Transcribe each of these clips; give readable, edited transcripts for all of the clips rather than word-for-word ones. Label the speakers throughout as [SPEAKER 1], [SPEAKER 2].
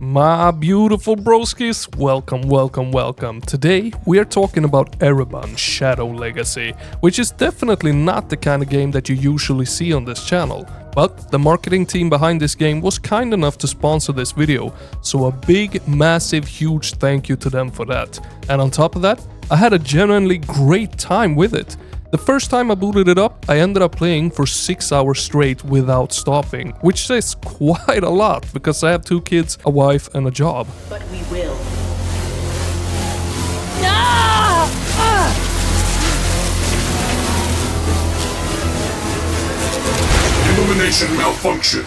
[SPEAKER 1] My beautiful broskies, welcome. Today we are talking about Ereban Shadow Legacy, which is definitely not the kind of game that you usually see on this channel. But the marketing team behind this game was kind enough to sponsor this video, so a big, massive, huge thank you to them for that. And on top of that, I had a genuinely great time with it. The first time I booted it up, I ended up playing for 6 hours straight without stopping, which says quite a lot because I have 2 kids, a wife and a job.
[SPEAKER 2] But we will.
[SPEAKER 3] Illumination malfunction.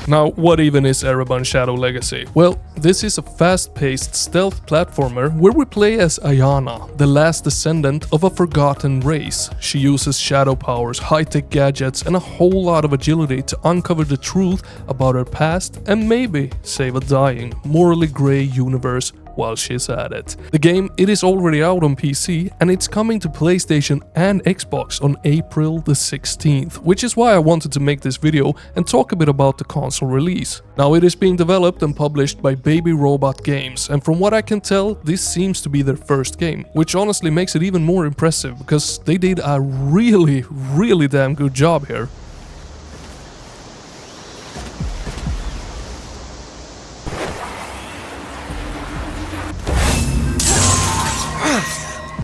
[SPEAKER 1] Now, what even is Ereban Shadow Legacy? Well, this is a fast-paced stealth platformer where we play as Ayana, the last descendant of a forgotten race. She uses shadow powers, high-tech gadgets and a whole lot of agility to uncover the truth about her past and maybe save a dying, morally grey universe while she's at it. The game, it is already out on PC and it's coming to PlayStation and Xbox on April the 16th, which is why I wanted to make this video and talk a bit about the console release. Now, it is being developed and published by Baby Robot Games, and from what I can tell, this seems to be their first game, which honestly makes it even more impressive because they did a really damn good job here.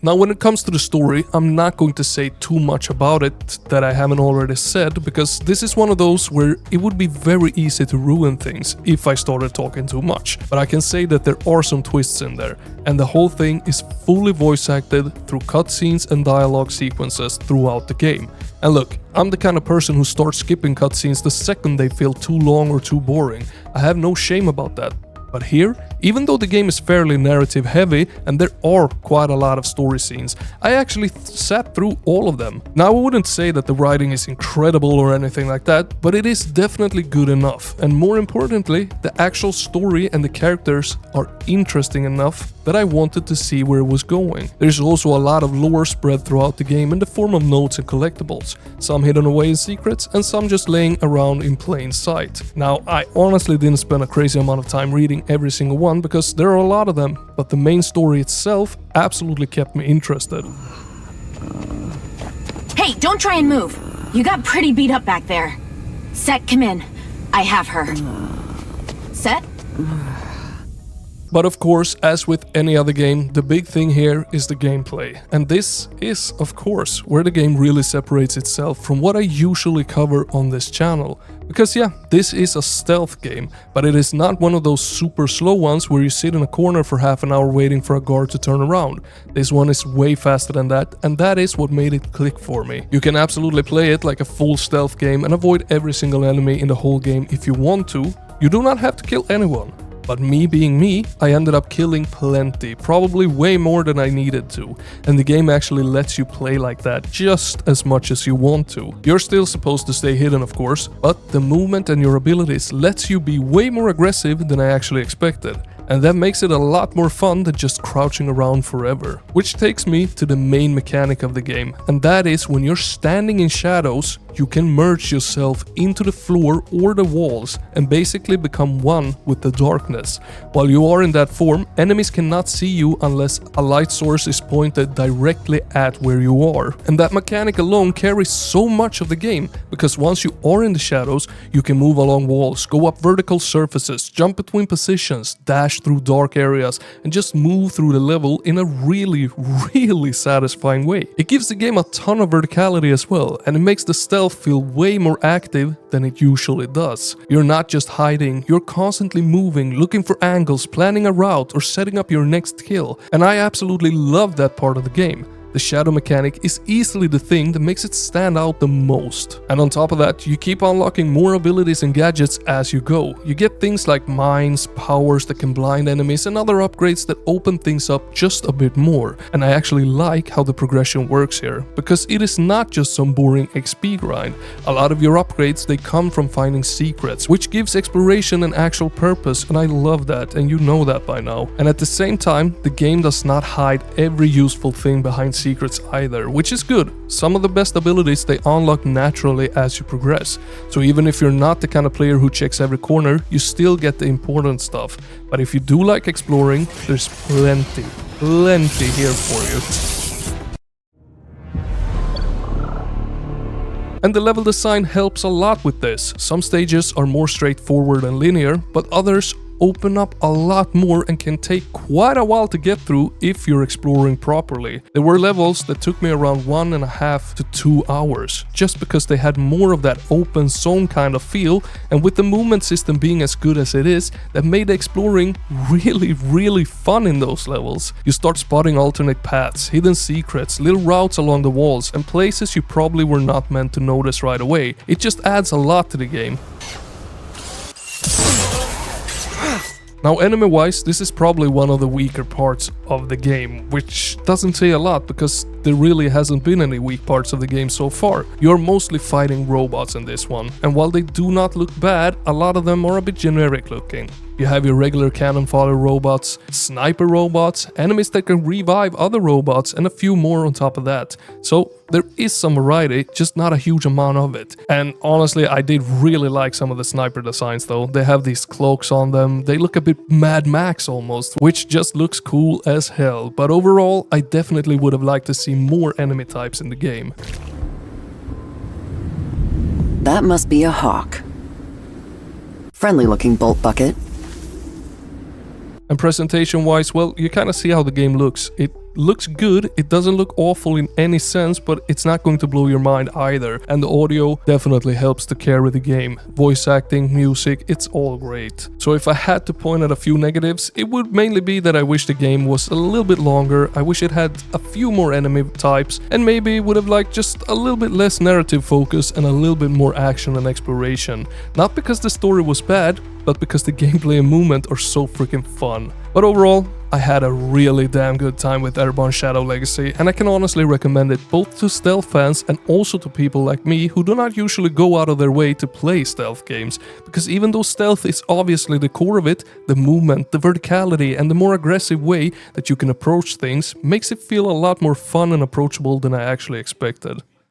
[SPEAKER 1] Now, when it comes to the story, I'm not going to say too much about it that I haven't already said, because this is one of those where it would be very easy to ruin things if I started talking too much. But I can say that there are some twists in there, and the whole thing is fully voice acted through cutscenes and dialogue sequences throughout the game. And look, I'm the kind of person who starts skipping cutscenes the second they feel too long or too boring. I have no shame about that. But here, even though the game is fairly narrative heavy and there are quite a lot of story scenes, I actually sat through all of them. Now, I wouldn't say that the writing is incredible or anything like that, but it is definitely good enough. And more importantly, the actual story and the characters are interesting enough that I wanted to see where it was going. There's also a lot of lore spread throughout the game in the form of notes and collectibles, some hidden away in secrets and some just laying around in plain sight. Now, I honestly didn't spend a crazy amount of time reading every single one because there are a lot of them, but the main story itself absolutely kept me interested.
[SPEAKER 4] Hey, don't try and move. You got pretty beat up back there. Set, come in. I have her. Set?
[SPEAKER 1] But of course, as with any other game, the big thing here is the gameplay. And this is, of course, where the game really separates itself from what I usually cover on this channel. Because yeah, this is a stealth game, but it is not one of those super slow ones where you sit in a corner for half an hour waiting for a guard to turn around. This one is way faster than that, and that is what made it click for me. You can absolutely play it like a full stealth game and avoid every single enemy in the whole game if you want to. You do not have to kill anyone. But me being me, I ended up killing plenty, probably way more than I needed to. And the game actually lets you play like that just as much as you want to. You're still supposed to stay hidden, of course, but the movement and your abilities lets you be way more aggressive than I actually expected. And that makes it a lot more fun than just crouching around forever. Which takes me to the main mechanic of the game, and that is when you're standing in shadows, you can merge yourself into the floor or the walls and basically become one with the darkness. While you are in that form, enemies cannot see you unless a light source is pointed directly at where you are. And that mechanic alone carries so much of the game, because once you are in the shadows, you can move along walls, go up vertical surfaces, jump between positions, dash through dark areas, and just move through the level in a really satisfying way. It gives the game a ton of verticality as well, and it makes the stealth feel way more active than it usually does. You're not just hiding, you're constantly moving, looking for angles, planning a route, or setting up your next kill. And I absolutely love that part of the game. The shadow mechanic is easily the thing that makes it stand out the most. And on top of that, you keep unlocking more abilities and gadgets as you go. You get things like mines, powers that can blind enemies, and other upgrades that open things up just a bit more. And I actually like how the progression works here, because it is not just some boring XP grind. A lot of your upgrades, they come from finding secrets, which gives exploration an actual purpose, and I love that, and you know that by now. And at the same time, the game does not hide every useful thing behind secrets secrets either, which is good. Some of the best abilities they unlock naturally as you progress. So even if you're not the kind of player who checks every corner, you still get the important stuff. But if you do like exploring, there's plenty here for you. And the level design helps a lot with this. Some stages are more straightforward and linear, but others open up a lot more and can take quite a while to get through if you're exploring properly. There were levels that took me around 1.5 to 2 hours, just because they had more of that open zone kind of feel, and with the movement system being as good as it is, that made the exploring really fun in those levels. You start spotting alternate paths, hidden secrets, little routes along the walls, and places you probably were not meant to notice right away. It just adds a lot to the game. Now, enemy-wise, this is probably one of the weaker parts of the game, which doesn't say a lot because there really hasn't been any weak parts of the game so far. You're mostly fighting robots in this one, and while they do not look bad, a lot of them are a bit generic looking. You have your regular cannon fodder robots, sniper robots, enemies that can revive other robots, and a few more on top of that. So there is some variety, just not a huge amount of it. And honestly, I did really like some of the sniper designs though. They have these cloaks on them, they look a bit Mad Max almost, which just looks cool as hell. But overall, I definitely would have liked to see more enemy types in the game.
[SPEAKER 2] That must be a hawk. Friendly looking bolt bucket.
[SPEAKER 1] And presentation-wise, well, you kind of see how the game looks. It looks good, it doesn't look awful in any sense, but it's not going to blow your mind either. And the audio definitely helps to carry the game. Voice acting, music, it's all great. So if I had to point at a few negatives, it would mainly be that I wish the game was a little bit longer, I wish it had a few more enemy types, and maybe would have liked just a little bit less narrative focus and a little bit more action and exploration. Not because the story was bad, but because the gameplay and movement are so freaking fun. But overall, I had a really damn good time with Ereban Shadow Legacy, and I can honestly recommend it both to stealth fans and also to people like me who do not usually go out of their way to play stealth games, because even though stealth is obviously the core of it, the movement, the verticality and the more aggressive way that you can approach things makes it feel a lot more fun and approachable than I actually expected.